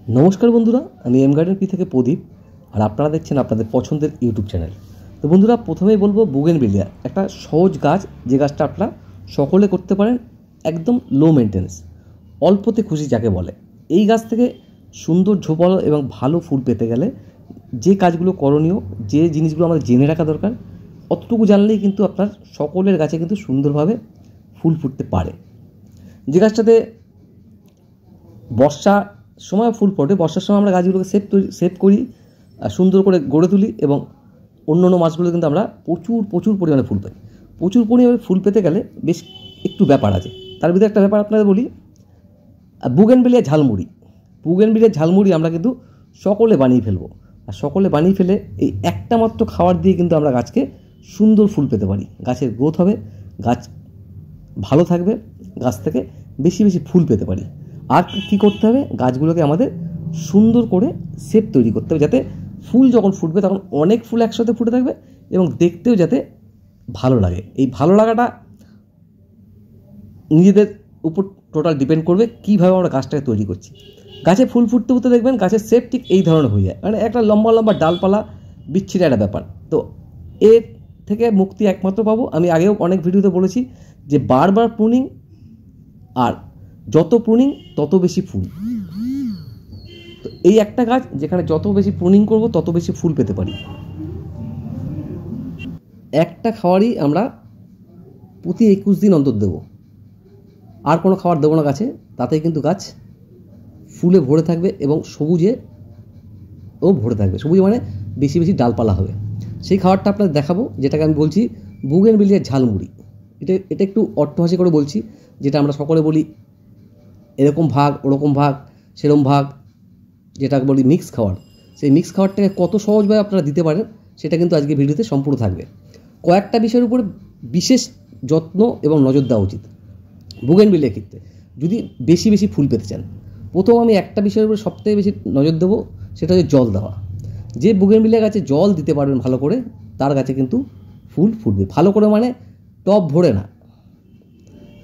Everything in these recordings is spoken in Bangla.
नमस्कार बंधुरा আমি এম গার্ডেন পি থেকে প্রদীপ আর আপনারা দেখছেন আপনাদের পছন্দের ইউটিউব চ্যানেল। তো বন্ধুরা প্রথমেই বলবো বুগেনভিলিয়া একটা সহজ গাছ, যে গাছটা আপনারা সকলে করতে পারেন, একদম লো মেনটেন্স, অল্পতে খুশি যাকে বলে। এই গাছ থেকে সুন্দর ঝোপালো এবং ভালো ফুল পেতে গেলে যে কাজগুলো করণীয়, যে জিনিসগুলো আমাদের জেনে রাখা দরকার, অতটুকু জানলেই কিন্তু আপনার সকলের গাছে কিন্তু সুন্দরভাবে ফুল ফুটতে পারে। যে গাছটাতে বর্ষা সময় ফুল ফোটে, বর্ষার সময় আমরা গাছগুলোকে সেভ করি, সুন্দর করে গড়ে তুলি এবং অন্য অন্য মাছগুলো কিন্তু আমরা প্রচুর পরিমাণে ফুল পাই। প্রচুর পরিমাণে ফুল পেতে গেলে বেশ একটু ব্যাপার আছে। তার ভিতরে একটা ব্যাপার আপনাদের বলি, বুগেনভিলিয়া ঝালমুড়ি আমরা কিন্তু সকলে বানিয়ে ফেলবো। আর সকলে বানিয়ে ফেলে এই একটা মাত্র খাবার দিয়ে কিন্তু আমরা গাছকে সুন্দর ফুল পেতে পারি। গাছের গ্রোথ হবে, গাছ ভালো থাকবে, গাছ থেকে বেশি বেশি ফুল পেতে পারি। আর কী করতে হবে, গাছগুলোকে আমাদের সুন্দর করে শেপ তৈরি করতে হবে, যাতে ফুল যখন ফুটবে তখন অনেক ফুল একসাথে ফুটে থাকবে এবং দেখতেও যাতে ভালো লাগে। এই ভালো লাগাটা নিজেদের উপর টোটাল ডিপেন্ড করবে কীভাবে আমরা গাছটাকে তৈরি করছি। গাছে ফুল ফুটতে ফুটতে দেখবেন গাছের শেপ ঠিক এই ধরনের হয়ে যায়, মানে একটা লম্বা লম্বা ডালপালা বিচ্ছিরি একটা ব্যাপার। তো এর থেকে মুক্তি একমাত্র পাবো, আমি আগেও অনেক ভিডিওতে বলেছি যে বারবার প্রুনিং, আর যত প্রুনিং তত বেশি ফুল। তো এই একটা গাছ যেখানে যত বেশি প্রুনিং করব তত বেশি ফুল পেতে পারি। একটা খাবারই আমরা প্রতি 21 দিন অন্তর দেবো, আর কোনো খাবার দেবো না গাছে। তাতেই কিন্তু গাছ ফুলে ভরে থাকবে এবং সবুজে ভরে থাকবে। সবুজে মানে বেশি বেশি ডালপালা হবে। সেই খাবারটা আপনাদের দেখাবো, যেটাকে আমি বলছি বুগেনভিলিয়ার ঝালমুড়ি। এটা একটু অট্টহাসি করে বলছি, যেটা আমরা সকলে বলি এরকম ভাগ, ওরকম ভাগ, সেরকম ভাগ, যেটাকে বলি মিক্স খাবার। সেই মিক্স খাবারটাকে কত সহজভাবে আপনারা দিতে পারেন সেটা কিন্তু আজকে ভিডিওতে সম্পূর্ণ থাকবে। কয়েকটা বিষয়ের উপরে বিশেষ যত্ন এবং নজর দেওয়া উচিত বুগেনভিলিয়ার ক্ষেত্রে যদি বেশি বেশি ফুল পেতে চান। প্রথম আমি একটা বিষয়ের উপরে সবথেকে বেশি নজর দেবো, সেটা হচ্ছে জল দেওয়া। যে বুগেনভিলিয়া গাছে জল দিতে পারবেন ভালো করে, তার গাছে কিন্তু ফুল ফুটবে। ভালো করে মানে টব ভরে না।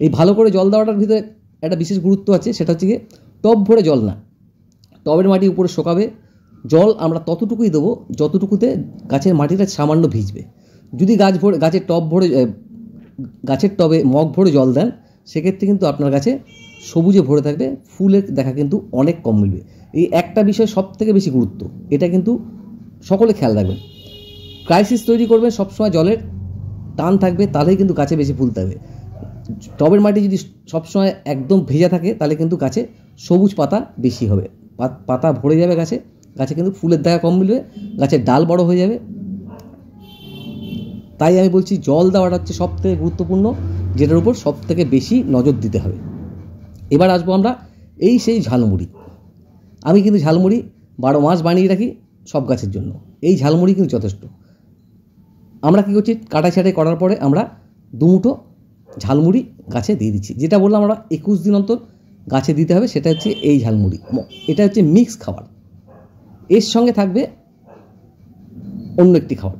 এই ভালো করে জল দেওয়াটার ভিতরে একটা বিশেষ গুরুত্ব আছে, সেটা হচ্ছে গিয়ে টব ভরে জল না, টবের মাটি উপরে শোকাবে। জল আমরা ততটুকুই দেবো যতটুকুতে গাছের মাটিটা সামান্য ভিজবে। যদি গাছের টবে মগ ভরে জল দেন, সেক্ষেত্রে কিন্তু আপনার গাছে সবুজে ভরে থাকবে, ফুলের দেখা কিন্তু অনেক কম মিলবে। এই একটা বিষয় সব থেকে বেশি গুরুত্ব, এটা কিন্তু সকলে খেয়াল রাখবেন। ক্রাইসিস তৈরি করবেন, সবসময় জলের টান থাকবে, তাহলেই কিন্তু গাছে বেশি ফুল থাকবে। টবের মাটি যদি সবসময় একদম ভেজা থাকে, তাহলে কিন্তু গাছে সবুজ পাতা বেশি হবে, পাতা ভরে যাবে গাছে, গাছে কিন্তু ফুলের দেখা কম মিলবে, গাছের ডাল বড় হয়ে যাবে। তাই আমি বলছি জল দেওয়াটা হচ্ছে সব থেকে গুরুত্বপূর্ণ, যেটার উপর সব থেকে বেশি নজর দিতে হবে। এবার আসবো আমরা সেই ঝালমুড়ি। আমি কিন্তু ঝালমুড়ি 12 মাস বানিয়ে রাখি সব গাছের জন্য। এই ঝালমুড়ি কিন্তু যথেষ্ট। আমরা কী করছি, কাটাই ছাটাই করার পরে আমরা 2 মুঠো ঝালমুড়ি গাছে দিয়ে দিচ্ছি। যেটা বললাম আমরা 21 দিন অন্তর গাছে দিতে হবে, সেটা হচ্ছে এই ঝালমুড়ি। এটা হচ্ছে মিক্স খাবার, এর সঙ্গে থাকবে অন্য একটি খাবার।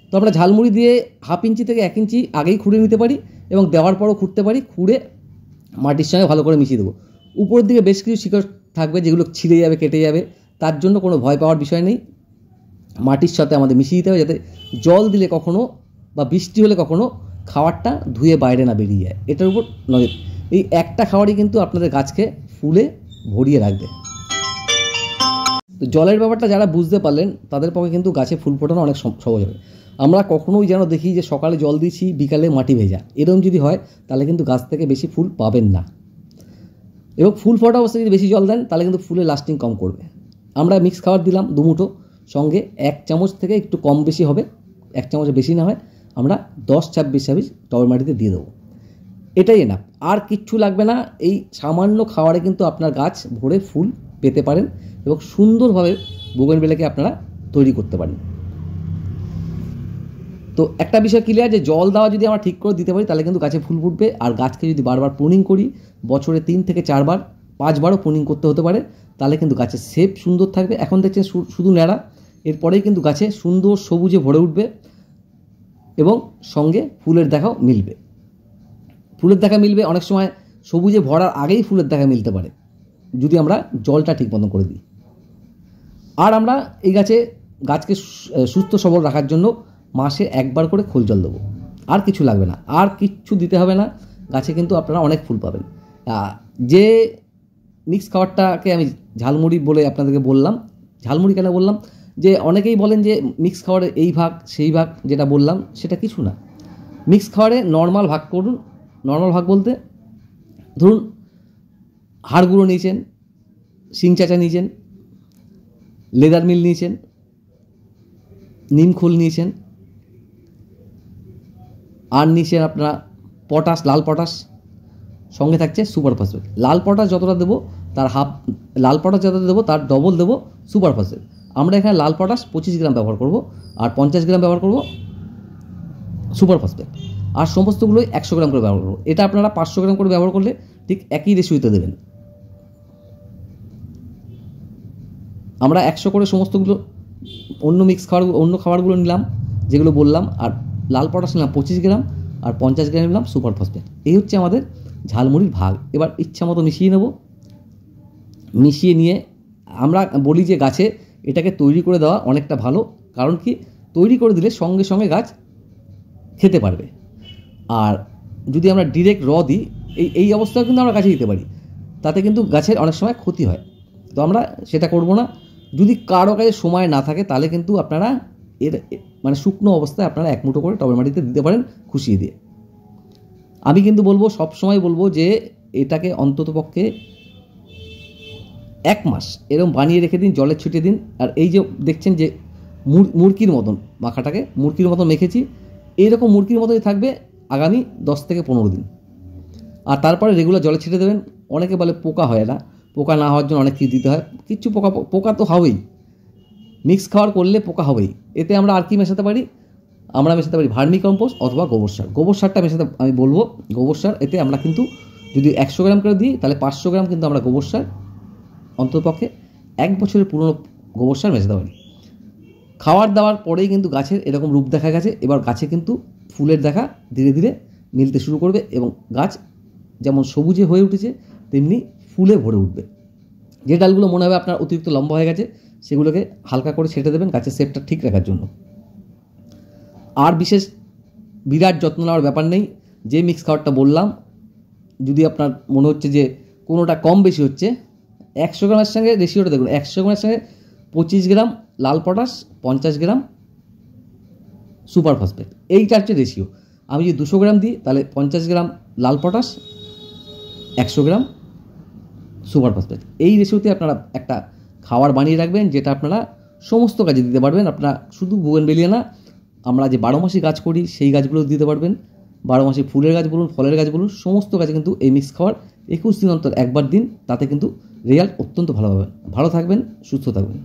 তো আমরা ঝালমুড়ি দিয়ে 1/2 ইঞ্চি থেকে 1 ইঞ্চি আগেই খুঁড়ে নিতে পারি এবং দেওয়ার পরও খুঁড়তে পারি। খুঁড়ে মাটির সঙ্গে ভালো করে মিশিয়ে দেবো। উপরের দিকে বেশ কিছু শিকড় থাকবে, যেগুলো ছিঁড়ে যাবে, কেটে যাবে, তার জন্য কোনো ভয় পাওয়ার বিষয় নেই। মাটির সাথে আমাদের মিশিয়ে দিতে হবে, যাতে জল দিলে কখনো বা বৃষ্টি হলে কখনো খাবারটা ধুয়ে বাইরে না বেরিয়ে যায়। এটার উপর নজর। এই একটা খাবারই কিন্তু আপনাদের গাছকে ফুলে ভরিয়ে রাখবে। তো জলের ব্যাপারটা যারা বুঝতে পারলেন, তাদের পক্ষে কিন্তু গাছে ফুল ফোটানো অনেক সহজ হবে। আমরা কখনোই যেন দেখি যে সকালে জল দিচ্ছি, বিকালে মাটি ভেজা, এরকম যদি হয় তাহলে কিন্তু গাছ থেকে বেশি ফুল পাবেন না। এবং ফুল ফোটা অবস্থায় যদি বেশি জল দেন, তাহলে কিন্তু ফুলের লাস্টিং কম করবে। আমরা মিক্স খাবার দিলাম 2 মুঠো, সঙ্গে 1 চামচ থেকে একটু কম বেশি হবে, 1 চামচের বেশি না হয়, আমরা 10-26 টবের মাটিতে দিয়ে দেবো। এটাই না, আর কিচ্ছু লাগবে না। এই সামান্য খাবারে কিন্তু আপনার গাছ ভরে ফুল পেতে পারেন এবং সুন্দরভাবে বুগেনভিলিয়াকে আপনারা তৈরি করতে পারেন। তো একটা বিষয় ক্লিয়ার, যে জল দেওয়া যদি আমরা ঠিক করে দিতে পারি, তাহলে কিন্তু গাছে ফুল ফুটবে। আর গাছকে যদি বারবার প্রুনিং করি, বছরে 3 থেকে 4 বার, 5 বারও প্রুনিং করতে হতে পারে, তাহলে কিন্তু গাছের শেপ সুন্দর থাকবে। এখন দেখছেন শুধু ন্যাড়া, এরপরেই কিন্তু গাছে সুন্দর সবুজে ভরে উঠবে এবং সঙ্গে ফুলের দেখাও মিলবে। অনেক সময় সবুজে ভরার আগেই ফুলের দেখা মিলতে পারে, যদি আমরা জলটা ঠিক মতন করে দিই। আর আমরা এই গাছকে সুস্থ সবল রাখার জন্য মাসে একবার করে খোল জল দেবো, আর কিছু লাগবে না, আর কিচ্ছু দিতে হবে না। গাছে কিন্তু আপনারা অনেক ফুল পাবেন। যে মিক্স খাবারটাকে আমি ঝালমুড়ি বলে আপনাদেরকে বললাম, ঝালমুড়ি কেন বললাম, যে অনেকেই বলেন যে মিক্স খাবারের এই ভাগ সেই ভাগ, যেটা বললাম সেটা কিছু না। মিক্স খাবারে নর্মাল ভাগ করুন। নর্মাল ভাগ বলতে ধরুন হাড় গুঁড়ো নিয়েছেন, শিং চাচা নিয়েছেন, লেদার মিল নিয়েছেন, নিম খোল নিয়েছেন, আর নিয়েছেন আপনারা পটাশ, লাল পটাশ, সঙ্গে থাকছে সুপার ফসফেট। লাল পটাশ যতটা দেবো তার হাফ, লাল পটাশ যতটা দেবো তার ডবল দেবো সুপার ফসফেট। আমরা এখানে লাল পটাশ 25 গ্রাম ব্যবহার করব, আর 50 গ্রাম ব্যবহার করব সুপার ফসফেট, আর সমস্তগুলোই 100 গ্রাম করে ব্যবহার করব। এটা আপনারা 500 গ্রাম করে ব্যবহার করলে ঠিক একই রেশিওতে দেবেন। আমরা 100 করে সমস্তগুলো অন্য খাবারগুলো নিলাম যেগুলো বললাম, আর লাল পটাশ নিলাম 25 গ্রাম, আর 50 গ্রাম নিলাম সুপার ফসফেট। এই হচ্ছে আমাদের ঝালমুড়ির ভাগ। এবার ইচ্ছা মতো মিশিয়ে নেব। মিশিয়ে নিয়ে আমরা বলি যে গাছে এটাকে তৈরি করে দেওয়া অনেকটা ভালো, কারণ কি তৈরি করে দিলে সঙ্গে সঙ্গে গাছ খেতে পারবে। আর যদি আমরা ডিরেক্ট দিই, এই অবস্থায় কিন্তু আমরা গাছে দিতে পারি, তাতে কিন্তু গাছের অনেক সময় ক্ষতি হয়। তো আমরা সেটা করব না। যদি কারো কাছে সময় না থাকে তাহলে কিন্তু আপনারা মানে শুকনো অবস্থায় আপনারা 1 মুঠো করে টবের মাটিতে দিতে পারেন খুশিয়ে দিয়ে। আমি কিন্তু বলবো, সবসময় বলবো যে এটাকে অন্ততপক্ষে 1 মাস এরকম বানিয়ে রেখে দিন, জলে ছিটিয়ে দিন। আর এই যে দেখছেন যে মুরগির মতন মাখাটাকে মুরগির মতন মেখেছি, এইরকম মুরগির মতোই থাকবে আগামী 10 থেকে 15 দিন। আর তারপরে রেগুলার জলে ছিটিয়ে দেবেন। অনেকে বলে পোকা হয় না, পোকা না হওয়ার জন্য অনেক কিছু দিতে হয়। কিচ্ছু পোকা তো হবেই, মিক্স খাবার করলে পোকা হবেই। এতে আমরা আর কি মেশাতে পারি? আমরা মেশাতে পারি ভার্মি কম্পোস্ট অথবা গোবর সার। গোবর সারটা মেশাতে আমি বলবো, গোবর সার। এতে আমরা কিন্তু যদি 100 গ্রাম করে দিই তাহলে 500 গ্রাম কিন্তু আমরা গোবর সার অন্ততপক্ষে 1 বছরের পুরনো গোবর সার মেশাতে পারি। খাওয়ার দাওয়ার পরেই কিন্তু গাছের এরকম রূপ দেখা গেছে। এবার গাছে কিন্তু ফুলের দেখা ধীরে ধীরে মিলতে শুরু করবে, এবং গাছ যেমন সবুজে হয়ে উঠেছে তেমনি ফুলে ভরে উঠবে। যে ডালগুলো মনে হবে আপনার অতিরিক্ত লম্বা হয়ে গেছে সেগুলোকে হালকা করে ছেটে দেবেন গাছের শেপটা ঠিক রাখার জন্য। আর বিশেষ বিরাট যত্ন নেওয়ার ব্যাপার নেই। যে মিক্স খাবারটা বললাম, যদি আপনার মনে হচ্ছে যে কোনোটা কম বেশি হচ্ছে, 100 গ্রামের সঙ্গে রেশিওটা দেখুন, 100 গ্রামের সঙ্গে 25 গ্রাম লাল পটাশ, 50 গ্রাম সুপার ফসফেট, এইটা হচ্ছে রেশিও। আমি যদি 200 গ্রাম দিই তাহলে 50 গ্রাম লাল পটাশ, 100 গ্রাম সুপার ফসফেট। এই রেশিওতে আপনারা একটা খাবার বানিয়ে রাখবেন, যেটা আপনারা সমস্ত কাজে দিতে পারবেন। আপনারা শুধু বোগেনভেলিয়া না, আমরা যে 12 মাসি গাছ করি সেই গাছগুলো দিতে পারবেন। 12 মাসি ফুলের গাছ বলুন, ফলের গাছ বলুন, সমস্ত গাছে কিন্তু এই মিক্স খাবার 21 দিন অন্তর একবার দিন। তাতে কিন্তু রেজাল্ট অত্যন্ত ভালো পাবেন। ভালো থাকবেন, সুস্থ থাকবেন।